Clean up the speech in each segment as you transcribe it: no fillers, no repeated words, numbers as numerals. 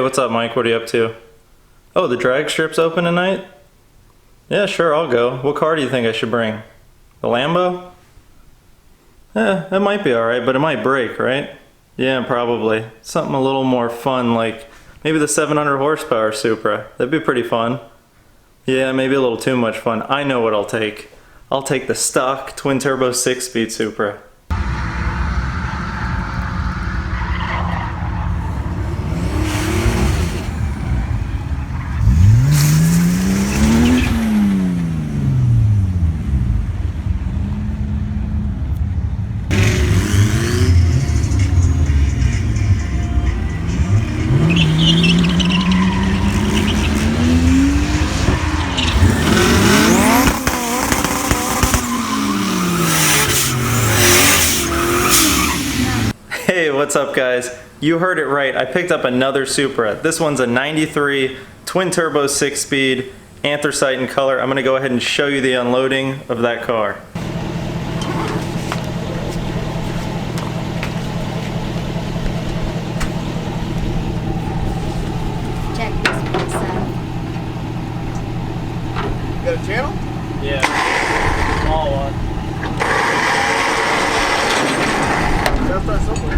what's up, Mike? What are you up to? Oh, the drag strip's open tonight? Yeah, sure, I'll go. What car do you think I should bring? The Lambo? Yeah, that might be alright, but it might break, right? Yeah, probably. Something a little more fun, like maybe the 700 horsepower Supra. That'd be pretty fun. Yeah, maybe a little too much fun. I know what I'll take. I'll take the stock twin-turbo 6-speed Supra. Hey, what's up guys? You heard it right, I picked up another Supra. This one's a 93 twin-turbo 6-speed, anthracite in color. I'm gonna go ahead and show you the unloading of that car. Check this place out. You got a channel? Yeah, small one. Gotta start somewhere.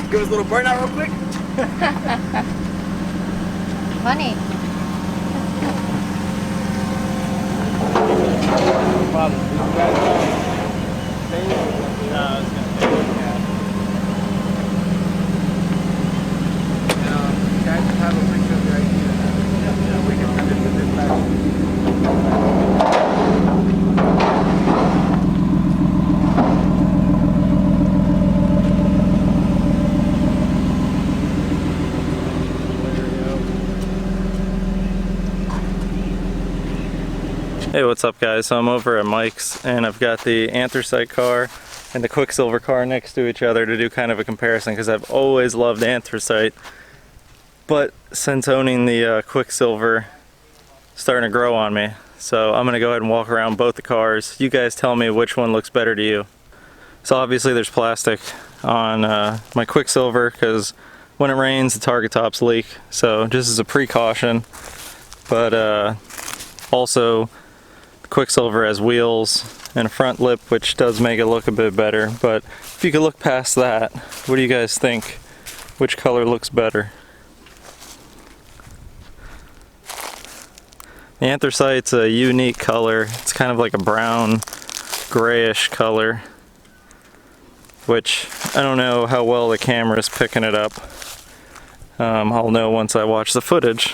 Give us a little burnout real quick. Money. Hey, what's up guys? So I'm over at Mike's and I've got the anthracite car and the Quicksilver car next to each other to do kind of a comparison because I've always loved anthracite, but since owning the Quicksilver, starting to grow on me. So I'm gonna go ahead and walk around both the cars. You guys tell me which one looks better to you. So obviously there's plastic on my Quicksilver because when it rains the target tops leak, so just as a precaution. But also Quicksilver has wheels and a front lip, which does make it look a bit better. But if you could look past that, what do you guys think? Which color looks better? The anthracite's a unique color. It's kind of like a brown, grayish color, which I don't know how well the camera's picking it up. I'll know once I watch the footage,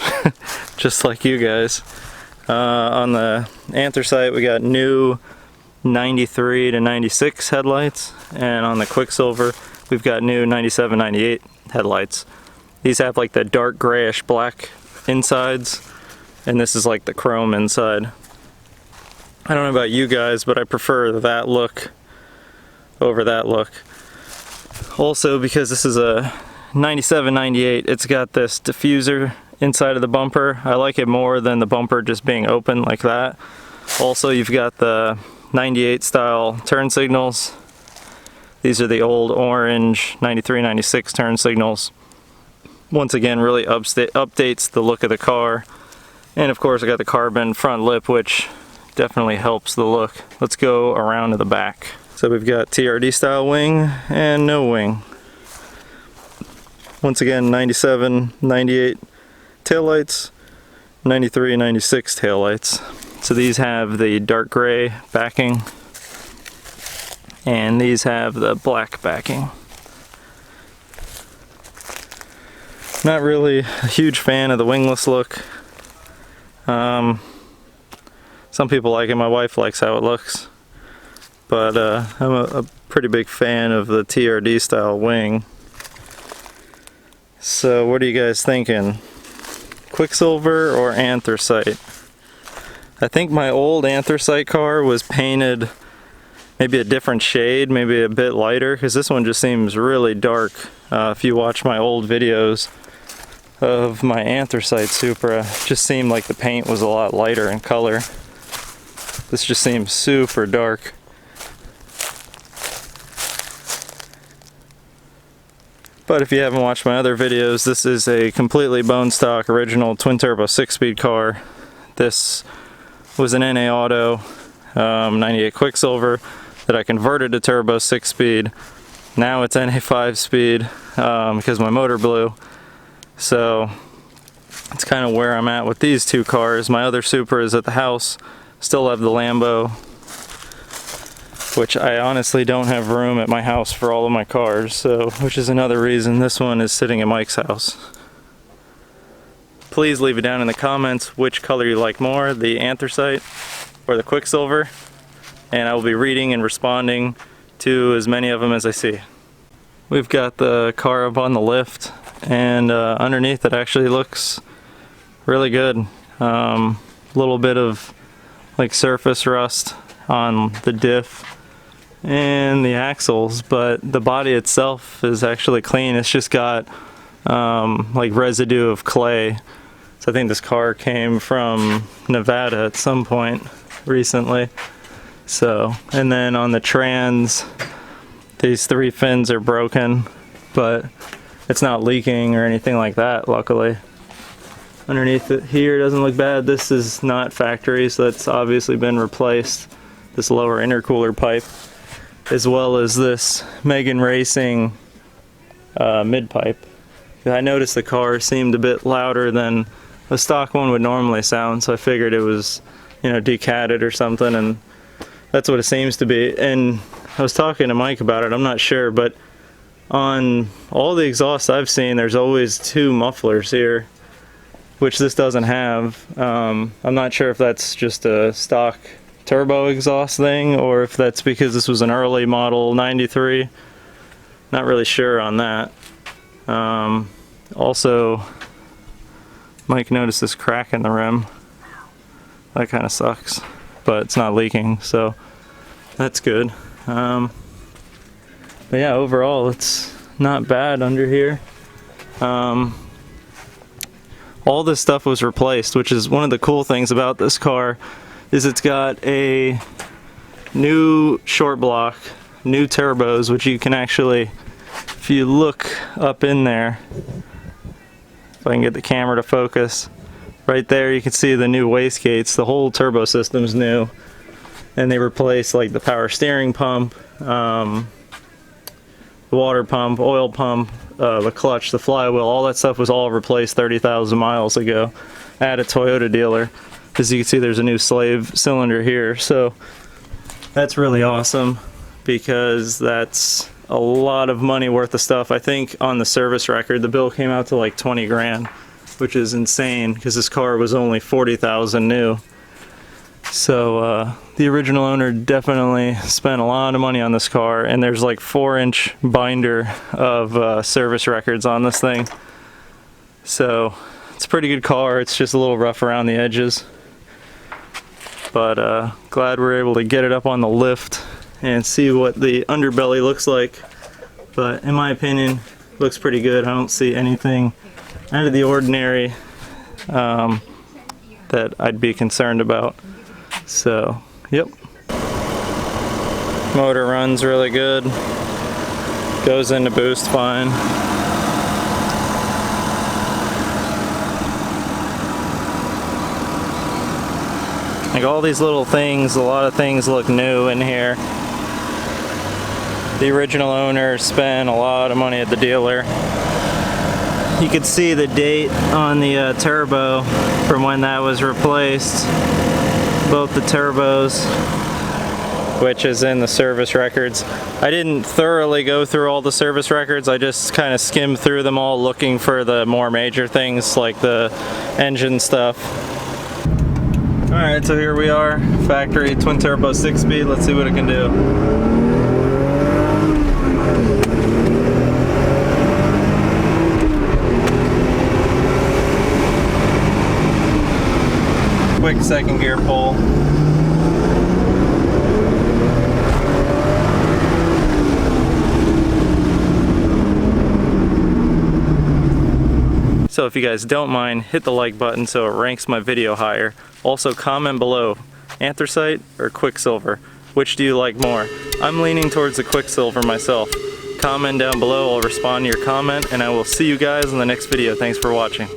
just like you guys. On the anthracite we got new 93 to 96 headlights, and on the Quicksilver we've got new 97, 98 headlights. These have like the dark grayish black insides, and this is like the chrome inside. I don't know about you guys, but I prefer that look over that look. Also, because this is a 97, 98, it's got this diffuser inside of the bumper. I like it more than the bumper just being open like that. Also, you've got the 98 style turn signals. These are the old orange 93, 96 turn signals. Once again, really updates the look of the car. And of course I got the carbon front lip, which definitely helps the look. Let's go around to the back. So we've got TRD style wing and no wing. Once again, 97, 98 taillights, 93, 96 taillights. So these have the dark gray backing. and these have the black backing. Not really a huge fan of the wingless look. Some people like it, my wife likes how it looks, but I'm a pretty big fan of the TRD style wing. So what are you guys thinking? Quicksilver or anthracite? I think my old anthracite car was painted maybe a different shade, maybe a bit lighter, because this one just seems really dark. If you watch my old videos of my anthracite Supra, it just seemed like the paint was a lot lighter in color. This just seems super dark. But if you haven't watched my other videos, this is a completely bone stock original twin turbo 6-speed car. This was an NA Auto 98 Quicksilver that I converted to turbo 6-speed. Now it's NA 5-speed because my motor blew. So it's kind of where I'm at with these two cars. My other Supra is at the house. Still have the Lambo, which I honestly don't have room at my house for all of my cars, so which is another reason this one is sitting at Mike's house. Please leave it down in the comments which color you like more, the anthracite or the Quicksilver, and I will be reading and responding to as many of them as I see. We've got the car up on the lift, and underneath it actually looks really good. Little bit of like surface rust on the diff and the axles, but the body itself is actually clean. It's just got like residue of clay. So I think this car came from Nevada at some point recently. So, and then on the trans, these 3 fins are broken, but it's not leaking or anything like that, luckily. Underneath it here doesn't look bad. This is not factory, so that's obviously been replaced. This lower intercooler pipe, as well as this Megan Racing mid pipe. I noticed the car seemed a bit louder than a stock one would normally sound, so I figured it was, you know, decatted or something, and that's what it seems to be. And I was talking to Mike about it, I'm not sure, but on all the exhausts I've seen, there's always 2 mufflers here, which this doesn't have. I'm not sure if that's just a stock turbo exhaust thing or if that's because this was an early model 93. Not really sure on that. Also, Mike noticed this crack in the rim. That kind of sucks, but it's not leaking, so that's good. But yeah, overall it's not bad under here. All this stuff was replaced, which is one of the cool things about this car, is it's got a new short block, new turbos, which you can actually, if you look up in there, if I can get the camera to focus, right there you can see the new wastegates. The whole turbo system's new, and they replaced like the power steering pump, the water pump, oil pump, the clutch, the flywheel, all that stuff was all replaced 30,000 miles ago at a Toyota dealer. As you can see, there's a new slave cylinder here, so that's really awesome because that's a lot of money worth of stuff. I think on the service record the bill came out to like 20 grand, which is insane because this car was only 40,000 new. So the original owner definitely spent a lot of money on this car, and there's like 4-inch binder of service records on this thing. So it's a pretty good car. It's just a little rough around the edges, but glad we're able to get it up on the lift and see what the underbelly looks like. But in my opinion, looks pretty good. I don't see anything out of the ordinary that I'd be concerned about. So, yep. Motor runs really good. Goes into boost fine. Like all these little things, a lot of things look new in here. The original owner spent a lot of money at the dealer. You can see the date on the turbo from when that was replaced. Both the turbos. which is in the service records. I didn't thoroughly go through all the service records, I just kind of skimmed through them all looking for the more major things like the engine stuff. Alright, so here we are, factory twin turbo 6-speed, let's see what it can do. Quick second gear pull. So if you guys don't mind, hit the like button so it ranks my video higher. Also comment below, anthracite or Quicksilver? Which do you like more? I'm leaning towards the Quicksilver myself. Comment down below, I'll respond to your comment, and I will see you guys in the next video. Thanks for watching.